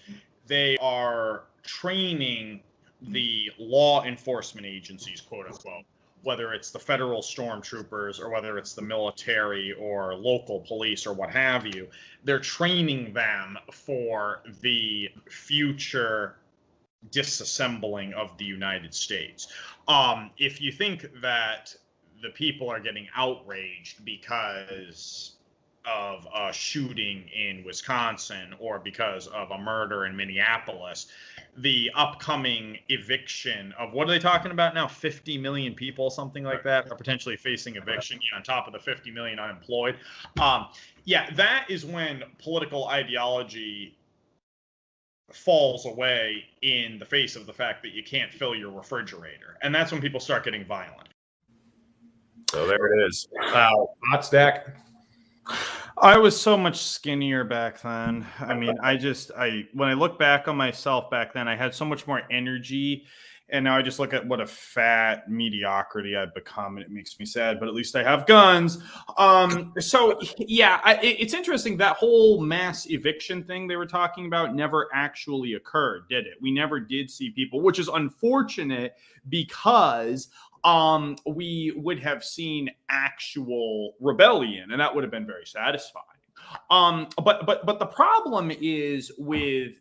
they are training the law enforcement agencies, quote unquote, whether it's the federal stormtroopers or whether it's the military or local police or what have you. They're training them for the future disassembling of the United States. If you think that the people are getting outraged because of a shooting in Wisconsin or because of a murder in Minneapolis, the upcoming eviction of, what are they talking about now? 50 million people, something like that, are potentially facing eviction, on top of the 50 million unemployed. Yeah, that is when political ideology falls away in the face of the fact that you can't fill your refrigerator. And that's when people start getting violent. So there it is. Hot Dack. I was so much skinnier back then. I mean, when I look back on myself back then, I had so much more energy, and now I just look at what a fat mediocrity I've become, and it makes me sad, but at least I have guns. So yeah, it's interesting, that whole mass eviction thing they were talking about never actually occurred, did it? We never did see people, which is unfortunate, because we would have seen actual rebellion, and that would have been very satisfying. But the problem is with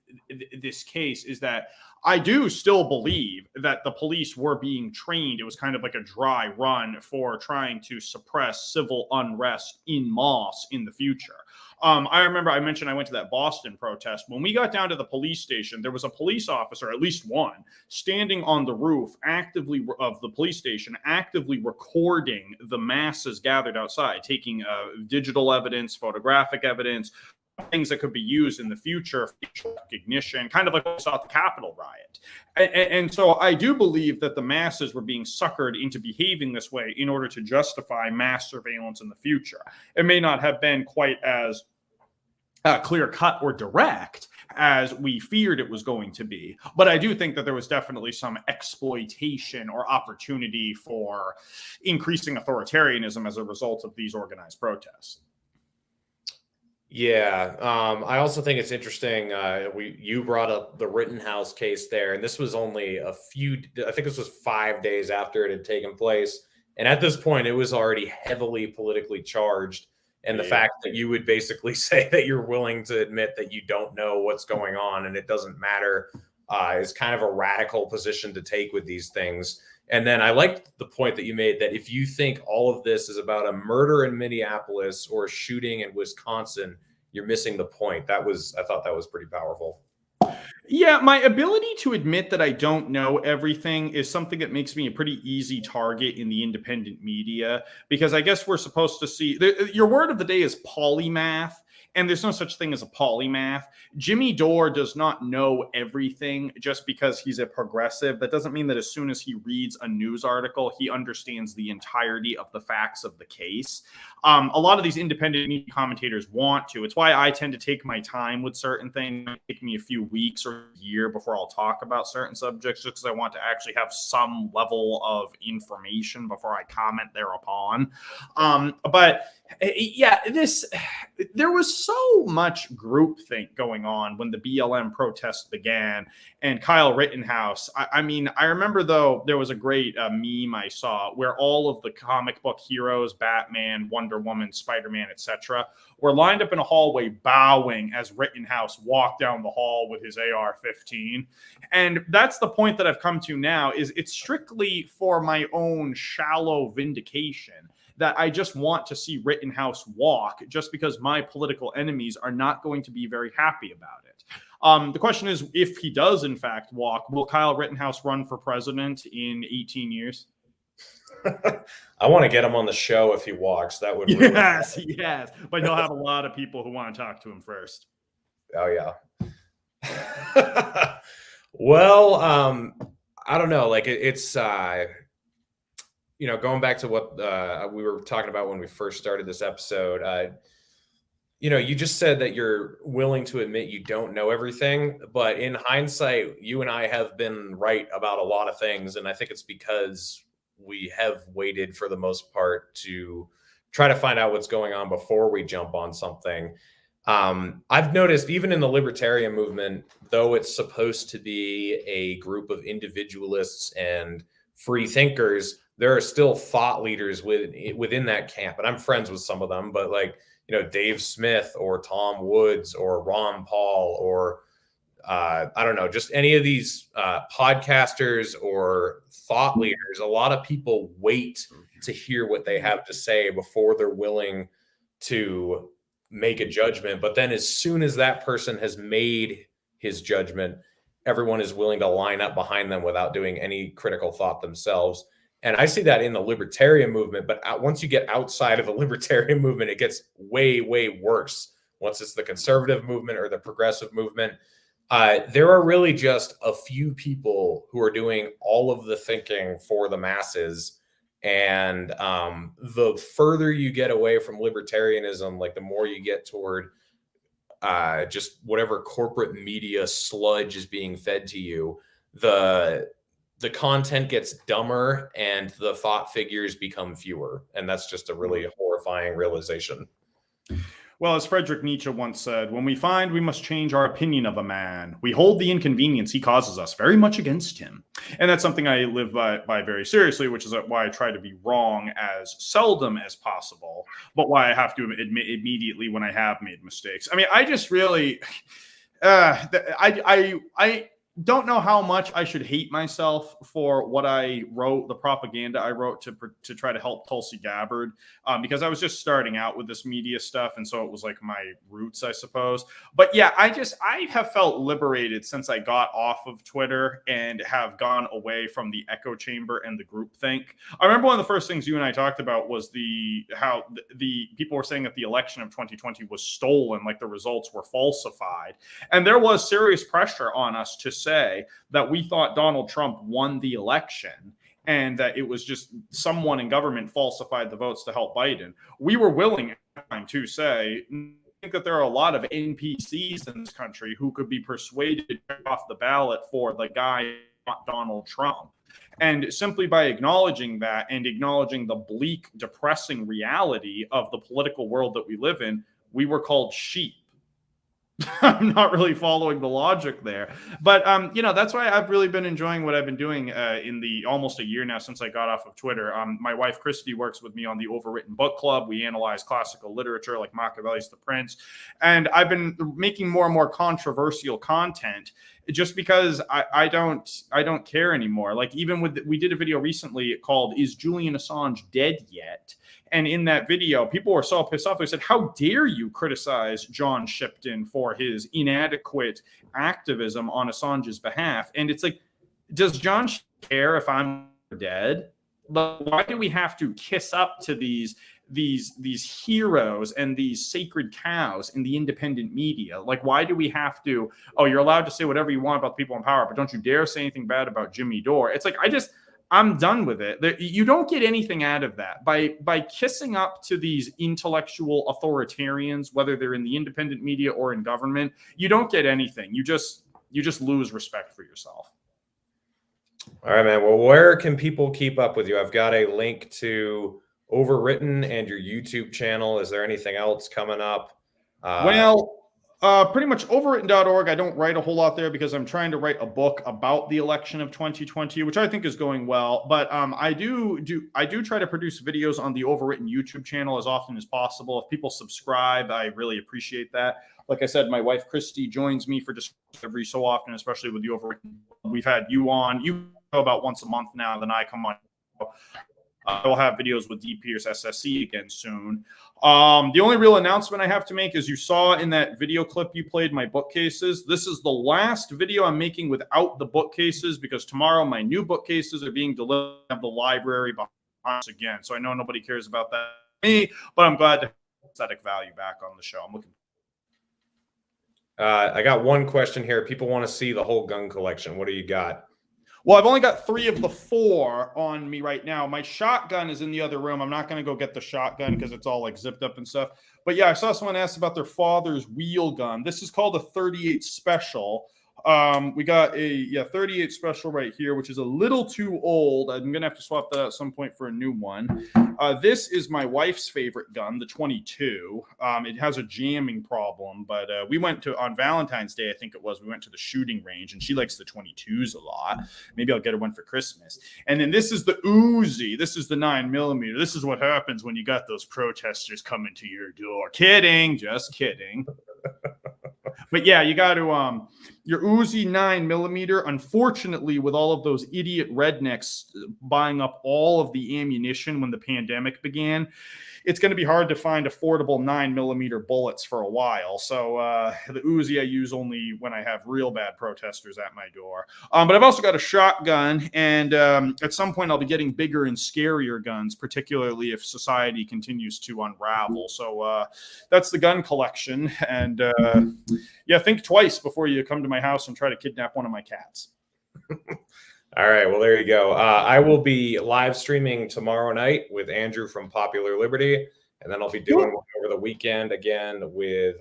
this case is that I do still believe that the police were being trained. It was kind of like a dry run for trying to suppress civil unrest en masse in the future. I remember I mentioned I went to that Boston protest. When we got down to the police station, there was a police officer, at least one, standing on the roof of the police station, actively recording the masses gathered outside, taking digital evidence, photographic evidence, things that could be used in the future for facial recognition, kind of like what we saw at the Capitol riot. And so I do believe that the masses were being suckered into behaving this way in order to justify mass surveillance in the future. It may not have been quite as clear-cut or direct as we feared it was going to be, but I do think that there was definitely some exploitation or opportunity for increasing authoritarianism as a result of these organized protests. Yeah, I also think it's interesting. You brought up the Rittenhouse case there, and this was only I think this was 5 days after it had taken place. And at this point, it was already heavily politically charged. And the fact that you would basically say that you're willing to admit that you don't know what's going on and it doesn't matter is kind of a radical position to take with these things. And then I liked the point that you made that if you think all of this is about a murder in Minneapolis or a shooting in Wisconsin, you're missing the point. I thought that was pretty powerful. Yeah, my ability to admit that I don't know everything is something that makes me a pretty easy target in the independent media, because I guess we're supposed to see your word of the day is polymath. and there's no such thing as a polymath. Jimmy Dore does not know everything just because he's a progressive. That doesn't mean that as soon as he reads a news article, he understands the entirety of the facts of the case. A lot of these independent media commentators want to. It's why I tend to take my time with certain things. It take me a few weeks or a year before I'll talk about certain subjects, just because I want to actually have some level of information before I comment thereupon. But yeah, there was so much groupthink going on when the BLM protests began, and Kyle Rittenhouse. I mean, I remember though there was a great meme I saw where all of the comic book heroes, Batman, Wonder Woman, Spider-Man, etc., were lined up in a hallway bowing as Rittenhouse walked down the hall with his AR-15. And that's the point that I've come to now, is it's strictly for my own shallow vindication that I just want to see Rittenhouse walk, just because my political enemies are not going to be very happy about it. The question is, if he does in fact walk, will Kyle Rittenhouse run for president in 18 years? I want to get him on the show if he walks. That would really yes, but he'll have a lot of people who want to talk to him first. Oh yeah. Well, I don't know. Like it's going back to what we were talking about when we first started this episode. You just said that you're willing to admit you don't know everything, but in hindsight, you and I have been right about a lot of things, and I think it's because we have waited for the most part to try to find out what's going on before we jump on something. I've noticed even in the libertarian movement, though it's supposed to be a group of individualists and free thinkers, there are still thought leaders within that camp. And I'm friends with some of them, but Dave Smith or Tom Woods or Ron Paul or I don't know, just any of these podcasters or thought leaders. A lot of people wait to hear what they have to say before they're willing to make a judgment. But then as soon as that person has made his judgment, everyone is willing to line up behind them without doing any critical thought themselves. And I see that in the libertarian movement, but once you get outside of the libertarian movement, it gets way, way worse. Once it's the conservative movement or the progressive movement, there are really just a few people who are doing all of the thinking for the masses. And the further you get away from libertarianism, like the more you get toward just whatever corporate media sludge is being fed to you, the content gets dumber and the thought figures become fewer. And that's just a really horrifying realization. Well, as Friedrich Nietzsche once said, when we find we must change our opinion of a man, we hold the inconvenience he causes us very much against him. And that's something I live by very seriously, which is why I try to be wrong as seldom as possible, but why I have to admit immediately when I have made mistakes. I mean, I just really, I don't know how much I should hate myself for what I wrote, the propaganda I wrote to try to help Tulsi Gabbard, because I was just starting out with this media stuff, and so it was like my roots, I suppose. But yeah, I have felt liberated since I got off of Twitter and have gone away from the echo chamber and the groupthink. I remember one of the first things you and I talked about was how the people were saying that the election of 2020 was stolen, like the results were falsified, and there was serious pressure on us to say that we thought Donald Trump won the election and that it was just someone in government falsified the votes to help Biden. We were willing at the time to say, I think that there are a lot of NPCs in this country who could be persuaded to take off the ballot for the guy, not Donald Trump. And simply by acknowledging that and acknowledging the bleak, depressing reality of the political world that we live in, we were called sheep. I'm not really following the logic there, but that's why I've really been enjoying what I've been doing in the almost a year now since I got off of Twitter. My wife Christy works with me on the Overwritten Book Club. We analyze classical literature like Machiavelli's The Prince, and I've been making more and more controversial content just because I don't care anymore. Like even we did a video recently called "Is Julian Assange Dead Yet?" And in that video, people were so pissed off. They said, how dare you criticize John Shipton for his inadequate activism on Assange's behalf? And it's like, does John care if I'm dead? why do we have to kiss up to these heroes and these sacred cows in the independent media? Like, why do we have to, oh, you're allowed to say whatever you want about the people in power, but don't you dare say anything bad about Jimmy Dore? It's like, I'm done with it. You don't get anything out of that by kissing up to these intellectual authoritarians, whether they're in the independent media or in government. You don't get anything. You just lose respect for yourself. All right, man. Well, where can people keep up with you? I've got a link to Overwritten and your YouTube channel. Is there anything else coming up? Pretty much overwritten.org. I don't write a whole lot there because I'm trying to write a book about the election of 2020, which I think is going well. But I do try to produce videos on the Overwritten YouTube channel as often as possible. If people subscribe, I really appreciate that. Like I said, my wife Christy joins me for every so often, especially with the Overwritten. We've had you on. You go about once a month now. Then I come on. I'll have videos with D. Pierce SSE again soon. The only real announcement I have to make is you saw in that video clip you played my bookcases. This is the last video I'm making without the bookcases because tomorrow my new bookcases are being delivered at the library behind us again. So I know nobody cares about that, but I'm glad to have aesthetic value back on the show. I'm looking. I got one question here. People want to see the whole gun collection. What do you got? Well, I've only got 3 of the 4 on me right now. My shotgun is in the other room. I'm not going to go get the shotgun because it's all like zipped up and stuff. But yeah, I saw someone ask about their father's wheel gun. This is called a 38 Special. We got a 38 Special right here, which is a little too old. I'm going to have to swap that out at some point for a new one. This is my wife's favorite gun, the 22. It has a jamming problem, but we went to, on Valentine's Day, I think it was, we went to the shooting range, and she likes the 22s a lot. Maybe I'll get her one for Christmas. And then this is the Uzi. This is the 9mm. This is what happens when you got those protesters coming to your door. Kidding, just kidding. But yeah, you got to your Uzi 9mm. Unfortunately, with all of those idiot rednecks buying up all of the ammunition when the pandemic began, it's going to be hard to find affordable 9mm bullets for a while. So the Uzi I use only when I have real bad protesters at my door. But I've also got a shotgun, and at some point I'll be getting bigger and scarier guns, particularly if society continues to unravel. So that's the gun collection. And yeah, think twice before you come to my house and try to kidnap one of my cats. All right, well, there you go. I will be live streaming tomorrow night with Andrew from Popular Liberty, and then I'll be doing one over the weekend again with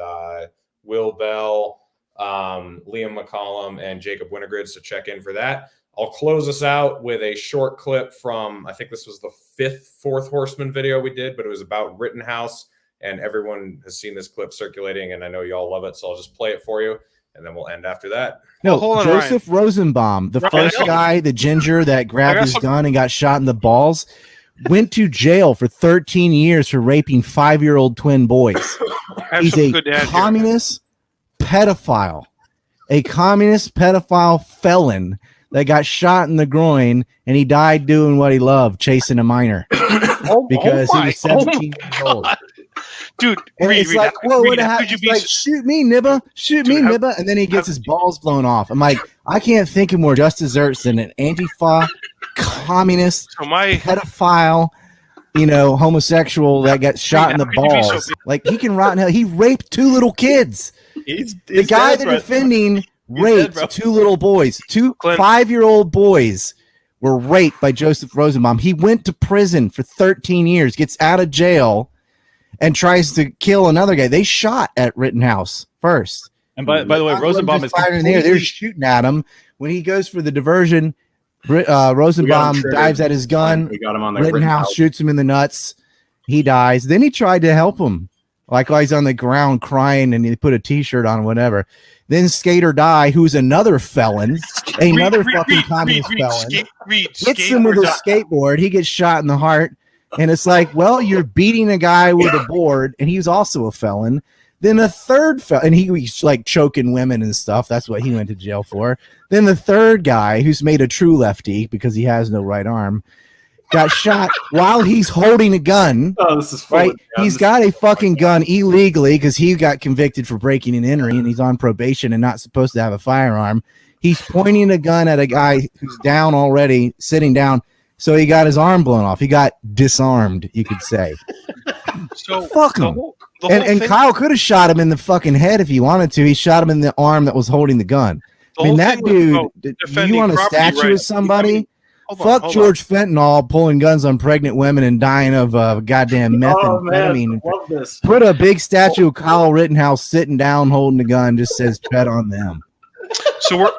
Will Bell, Liam McCollum, and Jacob Wintergrid, so check in for that. I'll close us out with a short clip from, I think this was the Fourth Horseman video we did, but it was about Rittenhouse, and everyone has seen this clip circulating, and I know y'all love it, so I'll just play it for you. And then we'll end after that. No, hold on, Joseph Rosenbaum, the first guy, the ginger that grabbed his gun and got shot in the balls, went to jail for 13 years for raping 5-year-old twin boys. He's a communist pedophile, a communist pedophile felon that got shot in the groin, and he died doing what he loved, chasing a minor, because he was 17 years old. Dude, it's like, whoa, what happened? Like, shoot me, Nibba, shoot me, Nibba, and then he gets his balls blown off. I'm like, I can't think of more just desserts than an Antifa, communist, pedophile, homosexual that got shot in the balls. Like, he can rot in hell. He raped 2 little kids. The guy they're defending raped 2 little boys. 2 5-year-old boys were raped by Joseph Rosenbaum. He went to prison for 13 years, gets out of jail, and tries to kill another guy. They shot at Rittenhouse first. And by the way, Rosenbaum is fired in the air. They're shooting at him. When he goes for the diversion, Rosenbaum dives at his gun. We got him on there. Rittenhouse shoots him in the nuts. He dies. Then he tried to help him. Like while he's on the ground crying, and he put a T-shirt on, whatever. Then Skater Die, who's another felon, another fucking communist felon, hits him with a skateboard. He gets shot in the heart. And it's like, well, you're beating a guy with a board, and he was also a felon. Then a third felon, and he was like choking women and stuff. That's what he went to jail for. Then the third guy, who's made a true lefty because he has no right arm, got shot while he's holding a gun. Oh, this is right. He's got a fucking gun illegally because he got convicted for breaking and entering, and he's on probation and not supposed to have a firearm. He's pointing a gun at a guy who's down already, sitting down, so he got his arm blown off. He got disarmed, you could say. So fuck him. And Kyle could have shot him in the fucking head if he wanted to. He shot him in the arm that was holding the gun. I mean, that dude, you want a statue of somebody? Fuck George Fentanyl pulling guns on pregnant women and dying of goddamn methamphetamine. Love this. Put a big statue of Kyle Rittenhouse sitting down holding the gun, just says tread on them. So we're